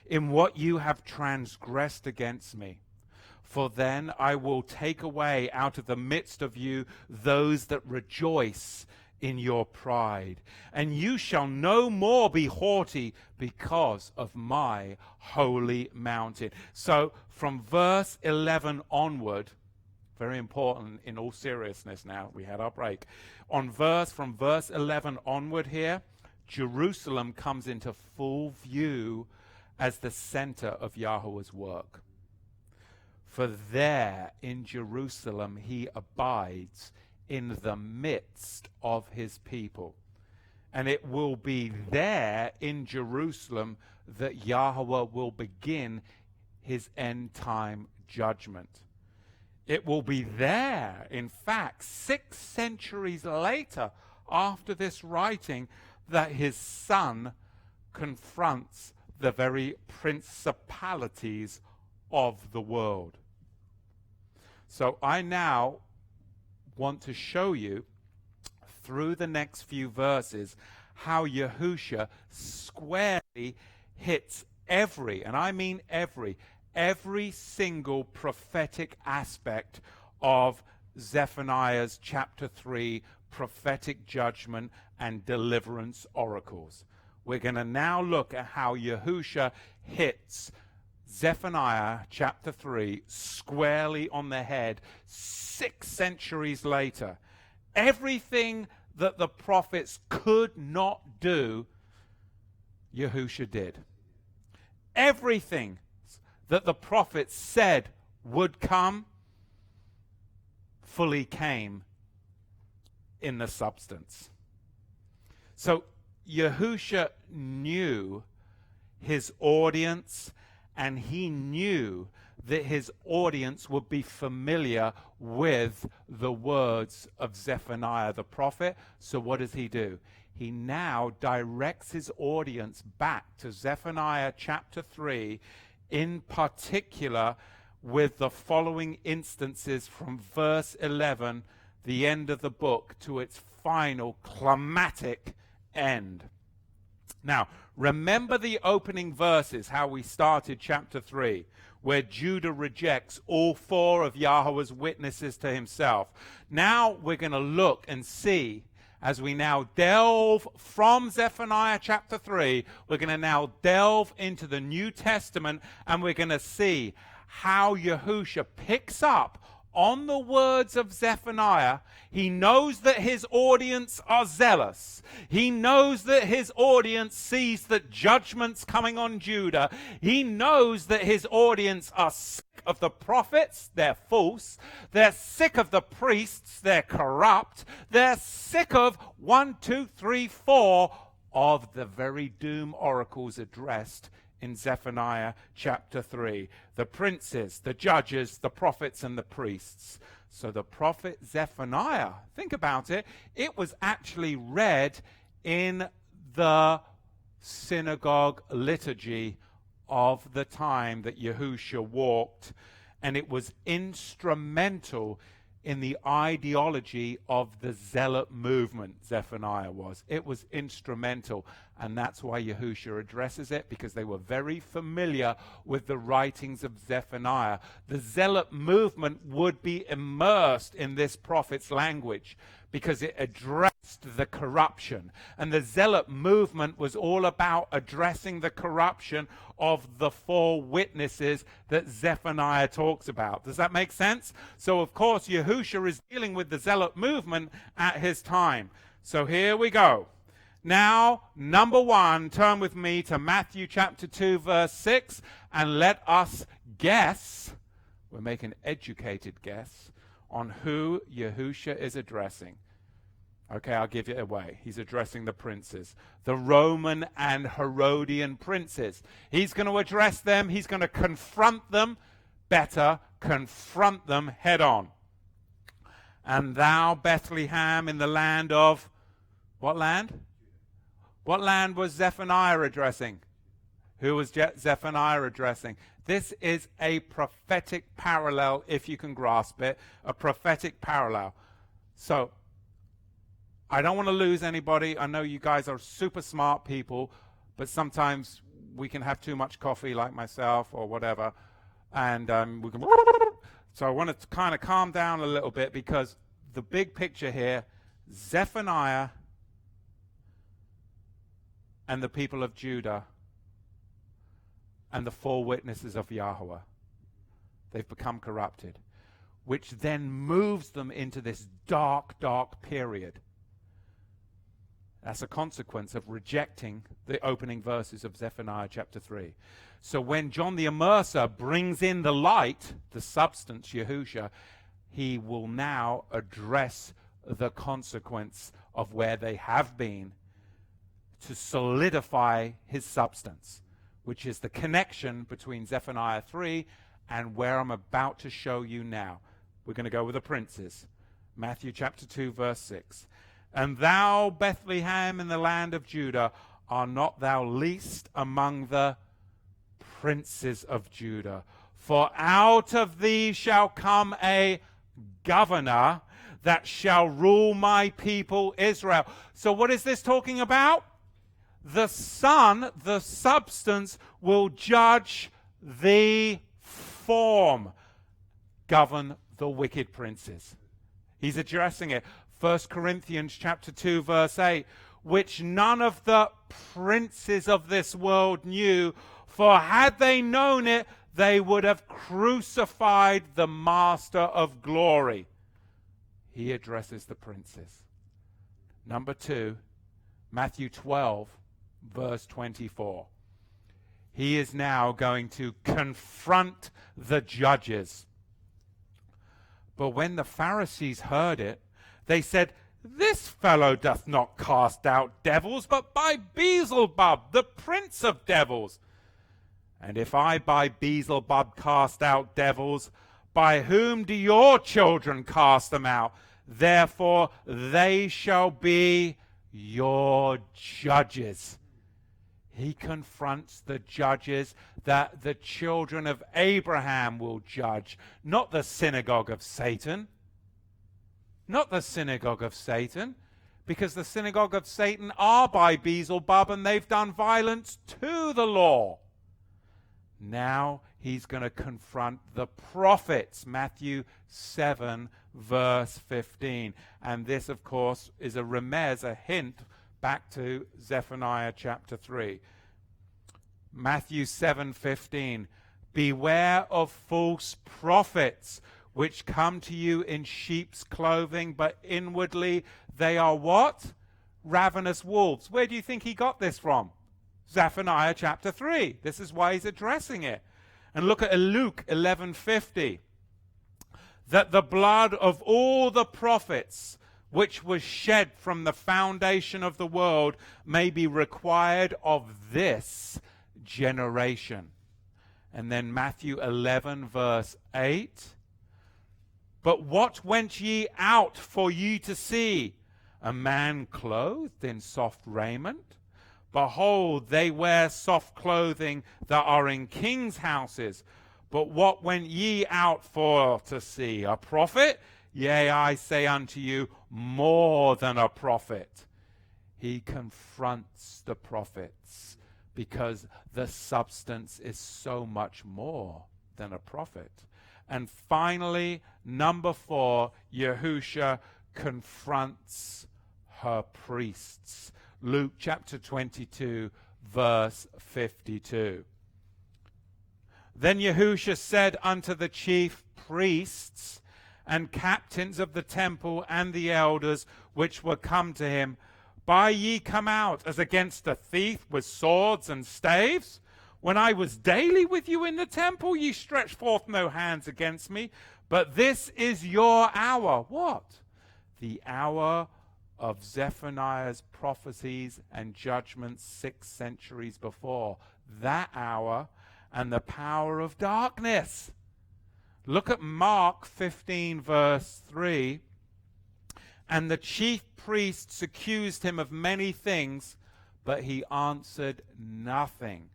S1: in what you have transgressed against me. For then I will take away out of the midst of you those that rejoice in your pride, and you shall no more be haughty because of my holy mountain. So from verse 11 onward, very important in all seriousness now, we had our break. From verse 11 onward here, Jerusalem comes into full view as the center of Yahuwah's work. For there in Jerusalem he abides in the midst of his people. And it will be there in Jerusalem that Yahuwah will begin his end time judgment. It will be there, in fact, 6 centuries later, after this writing, that his son confronts the very principalities of the world. So I now want to show you through the next few verses how Yahushua squarely hits every, and I mean every single prophetic aspect of Zephaniah's chapter 3 prophetic judgment and deliverance oracles. We're going to now look at how Yahushua hits Zephaniah chapter 3 squarely on the head 6 centuries later. Everything that the prophets could not do, Yahushua did. Everything that the prophets said would come fully came in the substance. So Yahushua knew his audience, and he knew that his audience would be familiar with the words of Zephaniah the prophet. So what does he do? He now directs his audience back to Zephaniah chapter 3, in particular with the following instances from verse 11, the end of the book, to its final climatic end. Now, remember the opening verses, how we started chapter 3, where Judah rejects all 4 of Yahweh's witnesses to himself. Now we're going to look and see, as we now delve from Zephaniah chapter 3, we're going to now delve into the New Testament, and we're going to see how Yahushua picks up on the words of Zephaniah. He knows that his audience are zealous. He knows that his audience sees that judgment's coming on Judah. He knows that his audience are sick of the prophets, they're false. They're sick of the priests, they're corrupt. They're sick of 1, 2, 3, 4 of the very doom oracles addressed in Zephaniah chapter 3. The princes, the judges, the prophets, and the priests. So the prophet Zephaniah, think about it, it was actually read in the synagogue liturgy of the time that Yahushua walked, and it was instrumental in the ideology of the Zealot movement. Zephaniah was. It was instrumental, and that's why Yahushua addresses it, because they were very familiar with the writings of Zephaniah. The Zealot movement would be immersed in this prophet's language because it addressed the corruption, and the Zealot movement was all about addressing the corruption of the 4 witnesses that Zephaniah talks about. Does that make sense? So of course Yahushua is dealing with the Zealot movement at his time. So here we go. Now, number 1, turn with me to Matthew chapter 2 verse 6, and let us guess, we'll make an educated guess, on who Yahushua is addressing. Okay, I'll give it away. He's addressing the princes, the Roman and Herodian princes. He's going to address them. He's going to confront them better, confront them head on. And thou, Bethlehem, in the land of, what land? What land was Zephaniah addressing? Who was Zephaniah addressing? This is a prophetic parallel, if you can grasp it, a prophetic parallel. So, I don't want to lose anybody. I know you guys are super smart people, but sometimes we can have too much coffee like myself or whatever. And we can... So I want to kind of calm down a little bit, because the big picture here, Zephaniah and the people of Judah and the 4 witnesses of Yahuwah, they've become corrupted, which then moves them into this dark, dark period. That's a consequence of rejecting the opening verses of Zephaniah chapter 3. So when John the Immerser brings in the light, the substance, Yahushua, he will now address the consequence of where they have been to solidify his substance, which is the connection between Zephaniah 3 and where I'm about to show you now. We're going to go with the princes. Matthew chapter 2, verse 6. And thou, Bethlehem, in the land of Judah, art not thou least among the princes of Judah. For out of thee shall come a governor that shall rule my people Israel. So what is this talking about? The Son, the substance, will judge the form, govern the wicked princes. He's addressing it. 1 Corinthians chapter 2, verse 8, which none of the princes of this world knew, for had they known it, they would have crucified the Master of glory. He addresses the princes. Number 2, Matthew 12, verse 24. He is now going to confront the judges. But when the Pharisees heard it, they said, this fellow doth not cast out devils, but by Beelzebub, the prince of devils. And if I by Beelzebub cast out devils, by whom do your children cast them out? Therefore they shall be your judges. He confronts the judges that the children of Abraham will judge, not the synagogue of Satan. Not the synagogue of Satan, because the synagogue of Satan are by Beelzebub and they've done violence to the law. Now he's going to confront the prophets, Matthew 7, verse 15. And this, of course, is a remez, a hint back to Zephaniah chapter 3. Matthew 7:15. Beware of false prophets, which come to you in sheep's clothing, but inwardly they are what? Ravenous wolves. Where do you think he got this from? Zephaniah chapter 3. This is why he's addressing it. And look at Luke 11:50. That the blood of all the prophets which was shed from the foundation of the world may be required of this generation. And then Matthew 11 verse 8. But what went ye out for ye to see? A man clothed in soft raiment? Behold, they wear soft clothing that are in kings' houses. But what went ye out for to see? A prophet? Yea, I say unto you, more than a prophet. He confronts the prophets because the substance is so much more than a prophet. And finally, number 4, Yahushua confronts her priests. Luke chapter 22, verse 52. Then Yahushua said unto the chief priests and captains of the temple and the elders which were come to him, Buy ye come out as against a thief with swords and staves? When I was daily with you in the temple, ye stretched forth no hands against me. But this is your hour. What? The hour of Zephaniah's prophecies and judgments 6 centuries before. That hour and the power of darkness. Look at Mark 15, verse 3. And the chief priests accused him of many things, but he answered nothing.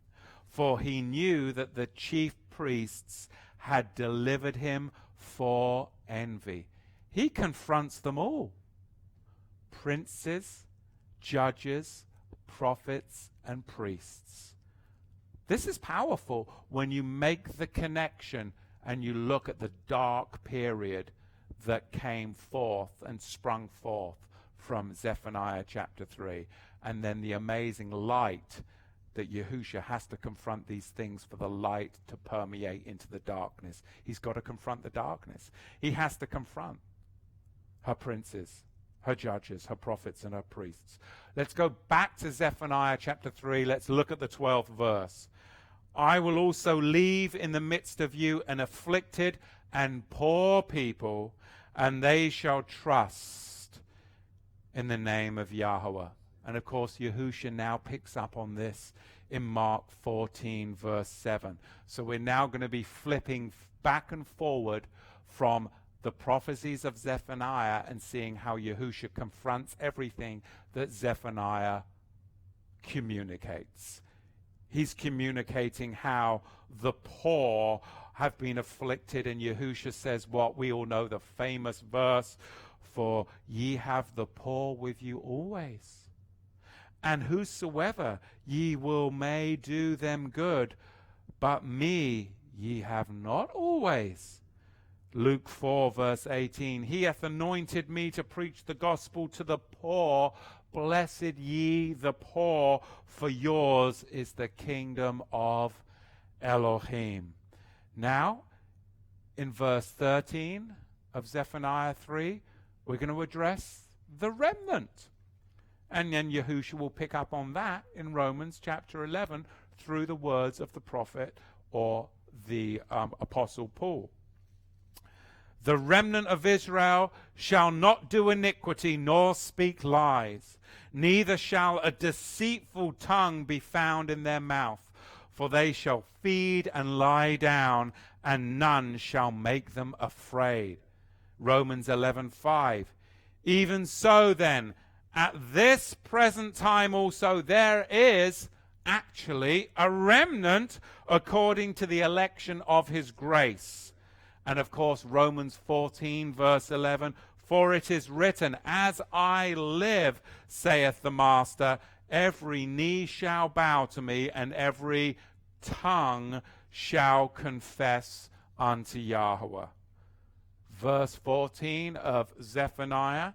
S1: For he knew that the chief priests had delivered him for envy. He confronts them all. Princes, judges, prophets, and priests. This is powerful when you make the connection and you look at the dark period that came forth and sprung forth from Zephaniah chapter 3, and then the amazing light that Yahushua has to confront these things for the light to permeate into the darkness. He's got to confront the darkness. He has to confront her princes, her judges, her prophets, and her priests. Let's go back to Zephaniah chapter 3. Let's look at the 12th verse. I will also leave in the midst of you an afflicted and poor people, and they shall trust in the name of Yahweh. And of course, Yahushua now picks up on this in Mark 14, verse 7. So we're now going to be flipping back and forward from the prophecies of Zephaniah and seeing how Yahushua confronts everything that Zephaniah communicates. He's communicating how the poor have been afflicted, and Yahushua says what we all know, the famous verse, for ye have the poor with you always. And whosoever ye will may do them good, but me ye have not always. Luke 4, verse 18, he hath anointed me to preach the gospel to the poor. Blessed ye the poor, for yours is the kingdom of Elohim. Now, in verse 13 of Zephaniah 3, we're going to address the remnant. And then Yahushua will pick up on that in Romans chapter 11 through the words of the prophet or the apostle Paul. The remnant of Israel shall not do iniquity nor speak lies, neither shall a deceitful tongue be found in their mouth, for they shall feed and lie down, and none shall make them afraid. Romans 11:5. Even so then, at this present time also there is actually a remnant according to the election of his grace. And of course, Romans 14, verse 11, for it is written, as I live, saith the Master, every knee shall bow to me, and every tongue shall confess unto Yahweh. Verse 14 of Zephaniah,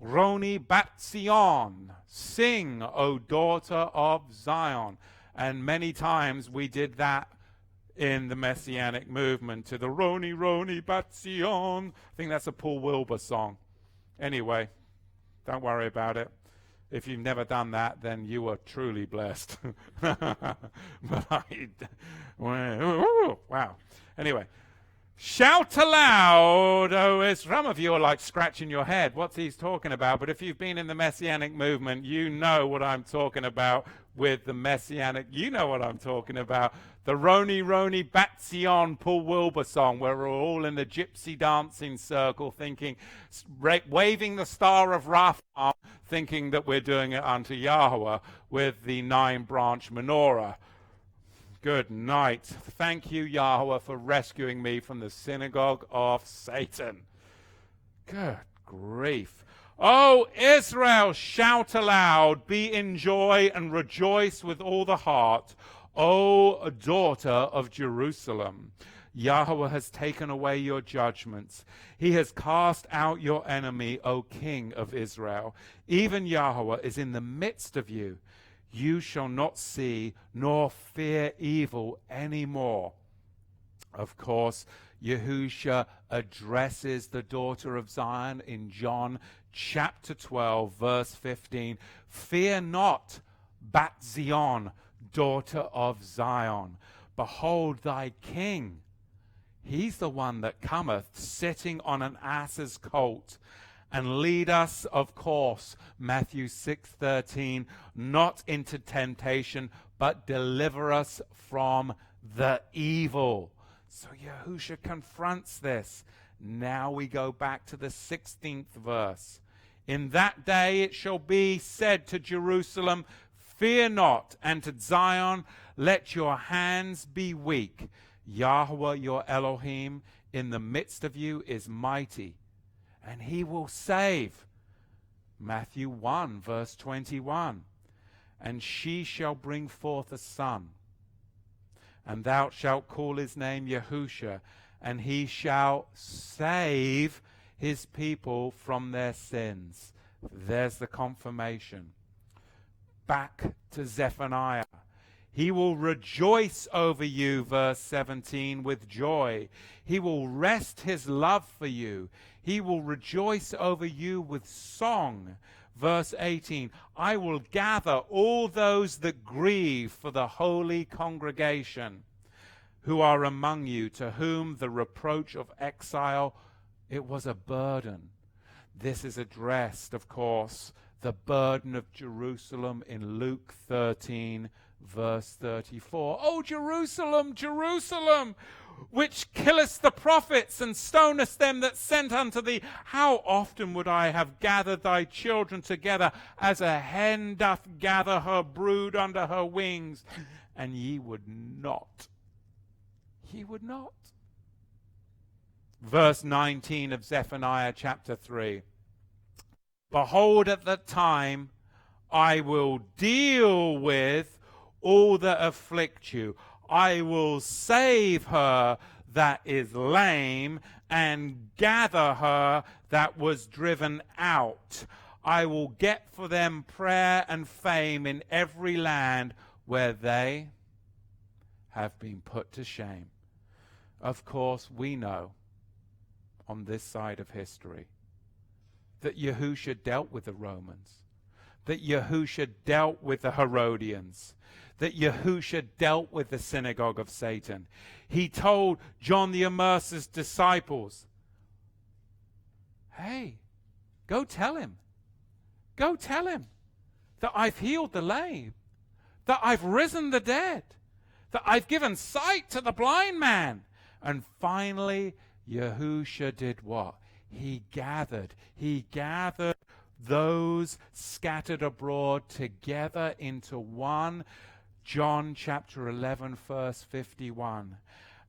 S1: Roni bat Zion, sing, O daughter of Zion. And many times we did that in the Messianic movement to the Roni, Roni bat Zion. I think that's a Paul Wilbur song. Anyway, don't worry about it. If you've never done that, then you are truly blessed. Wow. Anyway. Shout aloud, O Israel. Some of you are like scratching your head. What's he talking about? But if you've been in the Messianic movement, you know what I'm talking about with the Messianic. You know what I'm talking about. The Roni Roni Bat Zion Paul Wilbur song, where we're all in the gypsy dancing circle thinking, waving the star of Rapha, thinking that we're doing it unto Yahweh with the 9-branch menorah. Good night. Thank you, Yahweh, for rescuing me from the synagogue of Satan. Good grief. O Israel, shout aloud, be in joy and rejoice with all the heart. O daughter of Jerusalem, Yahweh has taken away your judgments. He has cast out your enemy, O King of Israel. Even Yahweh is in the midst of you. You shall not see nor fear evil anymore. Of course, Yahushua addresses the daughter of Zion in John chapter 12, verse 15. Fear not, Bat Zion. daughter of Zion. Behold thy king. He's the one that cometh, sitting on an ass's colt, and lead us, of course, Matthew 6:13, not into temptation, but deliver us from the evil. So Yahushua confronts this. Now we go back to the 16th verse. In that day it shall be said to Jerusalem, fear not, and to Zion, let your hands be weak. Yahweh your Elohim in the midst of you is mighty, and he will save. Matthew 1 verse 21. And she shall bring forth a son, and thou shalt call his name Yahushua, and he shall save his people from their sins. There's the confirmation. Back to Zephaniah. He will rejoice over you, verse 17, with joy. He will rest his love for you. He will rejoice over you with song. Verse 18, I will gather all those that grieve for the holy congregation who are among you, to whom the reproach of exile, it was a burden. This is addressed, of course, the burden of Jerusalem in Luke 13, verse 34. O Jerusalem, Jerusalem, which killest the prophets and stonest them that sent unto thee, how often would I have gathered thy children together, as a hen doth gather her brood under her wings, and ye would not. Ye would not. Verse 19 of Zephaniah chapter 3. Behold, at that time I will deal with all that afflict you. I will save her that is lame, and gather her that was driven out. I will get for them prayer and fame in every land where they have been put to shame. Of course, we know on this side of history that Yahushua dealt with the Romans, that Yahushua dealt with the Herodians, that Yahushua dealt with the synagogue of Satan. He told John the Immerser's disciples, hey, go tell him that I've healed the lame, that I've risen the dead, that I've given sight to the blind man. And finally, Yahushua did what? He gathered those scattered abroad together into one. John chapter 11, verse 51.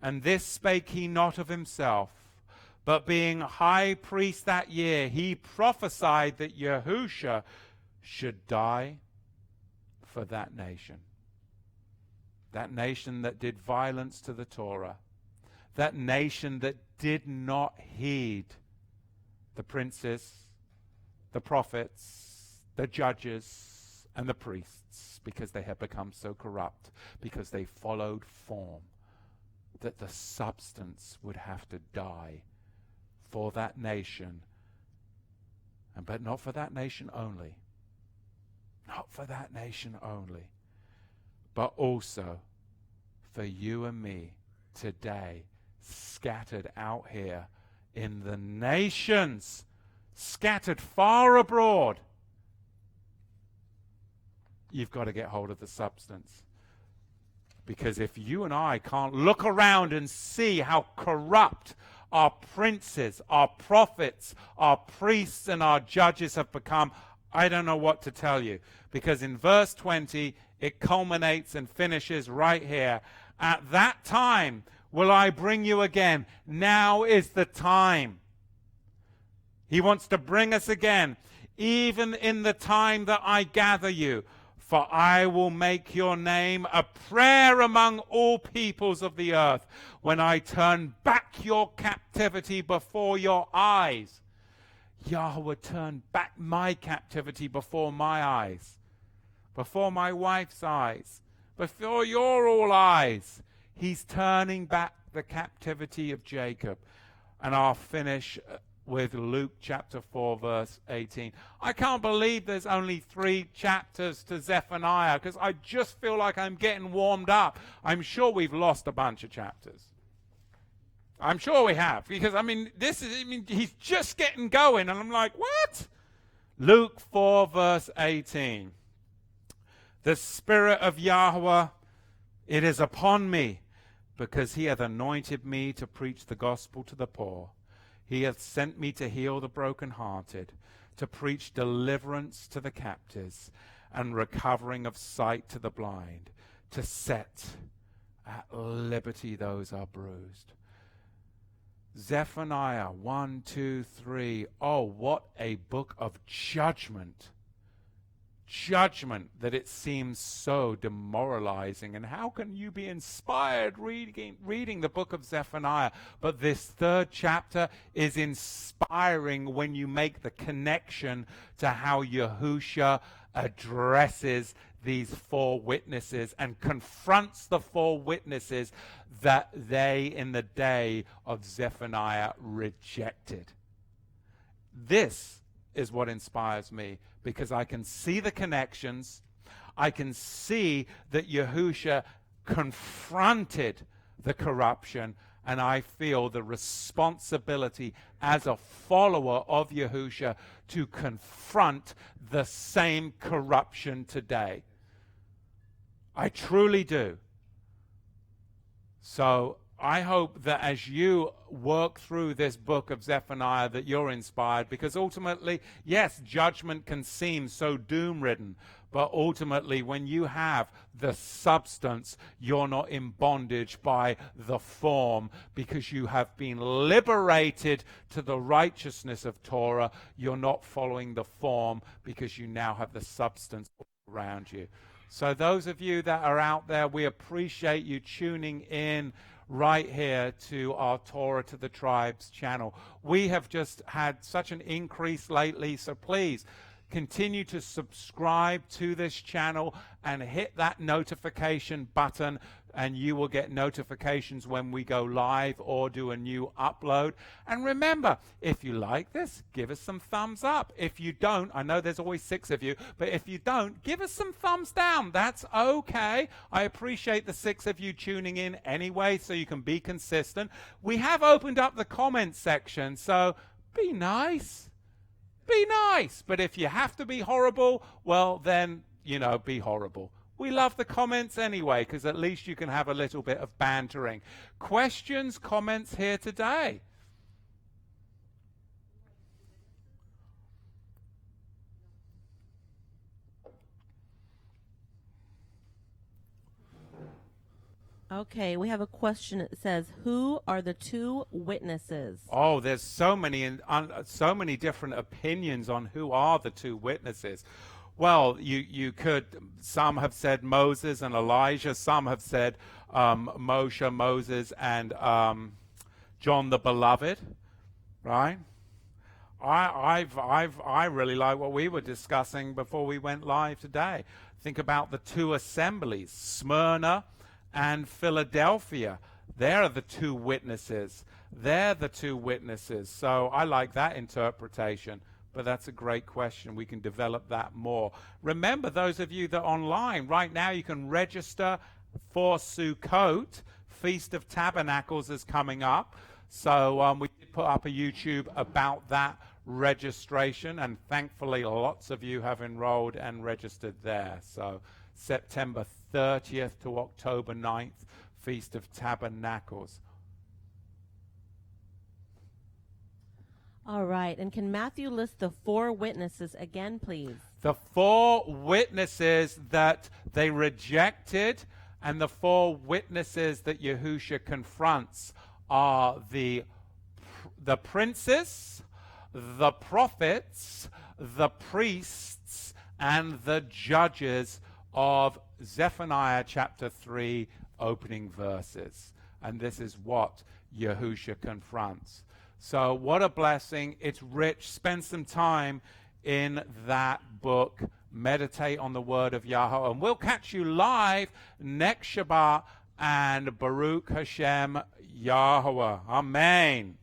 S1: And this spake he not of himself, but being high priest that year, he prophesied that Yahushua should die for that nation that did violence to the Torah, that nation that did not heed the princes, the prophets, the judges, and the priests, because they had become so corrupt, because they followed form, that the substance would have to die for that nation, but not for that nation only. Not for that nation only, but also for you and me today, scattered out here in the nations, scattered far abroad. You've got to get hold of the substance. Because if you and I can't look around and see how corrupt our princes, our prophets, our priests, and our judges have become, I don't know what to tell you. Because in verse 20, it culminates and finishes right here. At that time will I bring you again. Now is the time. He wants to bring us again, even in the time that I gather you. For I will make your name a prayer among all peoples of the earth, when I turn back your captivity before your eyes. Yahweh turned back my captivity before my eyes, before my wife's eyes, before your all eyes. He's turning back the captivity of Jacob. And I'll finish with Luke chapter 4, verse 18. I can't believe there's only 3 chapters to Zephaniah, because I just feel like I'm getting warmed up. I'm sure we've lost a bunch of chapters. I'm sure we have, because, he's just getting going, and I'm like, what? Luke 4, verse 18. The Spirit of Yahuwah, it is upon me, because he hath anointed me to preach the gospel to the poor. He hath sent me to heal the brokenhearted, to preach deliverance to the captives, and recovering of sight to the blind, to set at liberty those are bruised. Zephaniah 1, 2, 3. Oh, what a book of judgment. Judgment, that it seems so demoralizing. And how can you be inspired reading the book of Zephaniah? But this 3rd chapter is inspiring when you make the connection to how Yahushua addresses these 4 witnesses and confronts the 4 witnesses that they in the day of Zephaniah rejected. This is what inspires me, because I can see the connections. I can see that Yahushua confronted the corruption, and I feel the responsibility as a follower of Yahushua to confront the same corruption today. I truly do. So I hope that as you work through this book of Zephaniah that you're inspired, because ultimately, yes, judgment can seem so doom-ridden, but ultimately when you have the substance, you're not in bondage by the form, because you have been liberated to the righteousness of Torah. You're not following the form because you now have the substance around you. So those of you that are out there, we appreciate you tuning in right here to our Torah to the Tribes channel. We have just had such an increase lately, so please continue to subscribe to this channel and hit that notification button, and you will get notifications when we go live or do a new upload. And remember, if you like this, give us some thumbs up. If you don't, I know there's always 6 of you, but if you don't, give us some thumbs down. That's okay. I appreciate the 6 of you tuning in anyway, so you can be consistent. We have opened up the comment section, so be nice. Be nice. But if you have to be horrible, well, then, be horrible. We love the comments anyway, because at least you can have a little bit of bantering. Questions, comments here today?
S2: Okay, we have a question. It says, who are the 2 witnesses?
S1: Oh, there's so many different opinions on who are the 2 witnesses. Well, you could, some have said Moses and Elijah, some have said Moshe, Moses, and John the Beloved, right? I really like what we were discussing before we went live today. Think about the 2 assemblies, Smyrna and Philadelphia. They're the 2 witnesses. They're the 2 witnesses. So I like that interpretation. But that's a great question. We can develop that more. Remember, those of you that are online, right now you can register for Sukkot. Feast of Tabernacles is coming up. So we did put up a YouTube about that registration, and thankfully lots of you have enrolled and registered there. So September 30th to October 9th, Feast of Tabernacles.
S2: All right. And can Matthew list the 4 witnesses again, please?
S1: The 4 witnesses that they rejected and the 4 witnesses that Yahushua confronts are the princes, the prophets, the priests, and the judges of Zephaniah chapter 3 opening verses. And this is what Yahushua confronts. So what a blessing. It's rich. Spend some time in that book. Meditate on the word of Yahweh. And we'll catch you live next Shabbat. And Baruch Hashem Yahweh. Amen.